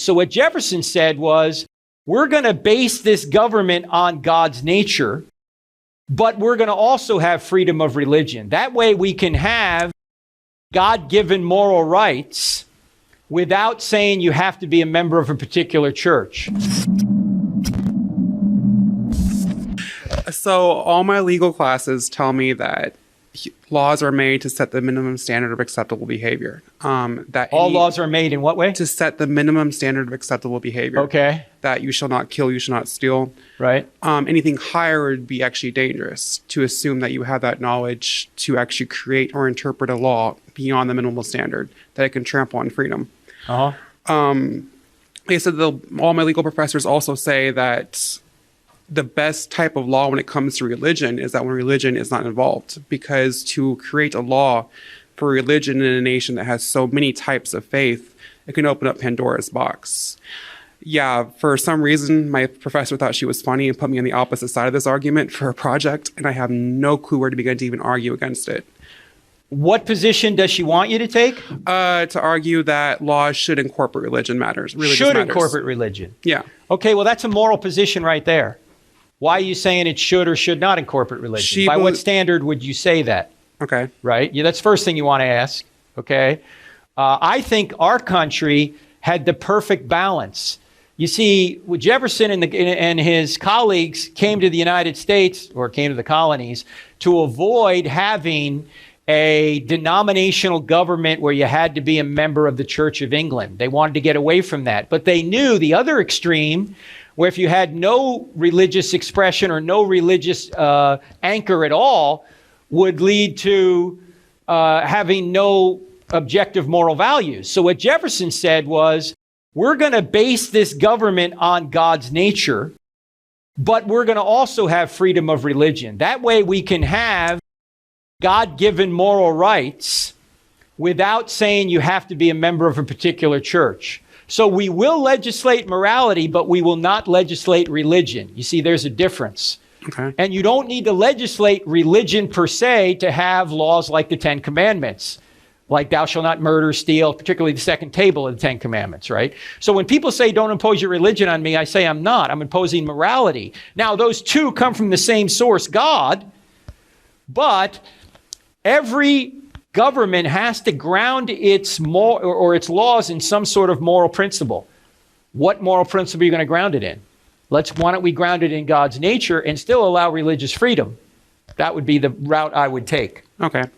So what Jefferson said was, we're going to base this government on God's nature, but we're going to also have freedom of religion. That way we can have God-given moral rights without saying you have to be a member of a particular church. So all my legal classes tell me that laws are made to set the minimum standard of acceptable behavior. All laws are made in what way? To set the minimum standard of acceptable behavior. Okay. That you shall not kill, you shall not steal. Right. Anything higher would be actually dangerous, to assume that you have that knowledge to actually create or interpret a law beyond the minimal standard, that it can trample on freedom. They said all my legal professors also say that the best type of law when it comes to religion is that when religion is not involved, because to create a law for religion in a nation that has so many types of faith, it can open up Pandora's box. Yeah, for some reason, my professor thought she was funny and put me on the opposite side of this argument for a project, and I have no clue where to begin to even argue against it. What position does she want you to take? To argue that laws should incorporate religion matters. Should incorporate religion. Yeah. Okay, well, that's a moral position right there. Why are you saying it should or should not incorporate religion? By what standard would you say that? Okay. Right? Yeah, that's the first thing you want to ask. Okay. I think our country had the perfect balance. You see, Jefferson and his colleagues came to the United States, or came to the colonies, to avoid having a denominational government where you had to be a member of the Church of England. They wanted to get away from that. But they knew the other extreme, where if you had no religious expression or no religious anchor at all, would lead to having no objective moral values. So what Jefferson said was, we're going to base this government on God's nature, but we're going to also have freedom of religion. That way we can have God-given moral rights without saying you have to be a member of a particular church. So we will legislate morality, but we will not legislate religion. You see, there's a difference. Okay. And you don't need to legislate religion per se to have laws like the Ten Commandments, like thou shalt not murder, steal, particularly the second table of the Ten Commandments, right? So when people say don't impose your religion on me, I say I'm not. I'm imposing morality. Now, those two come from the same source, God, but every government has to ground its its laws in some sort of moral principle. What moral principle are you going to ground it in? Why don't we ground it in God's nature and still allow religious freedom? That would be the route I would take. Okay.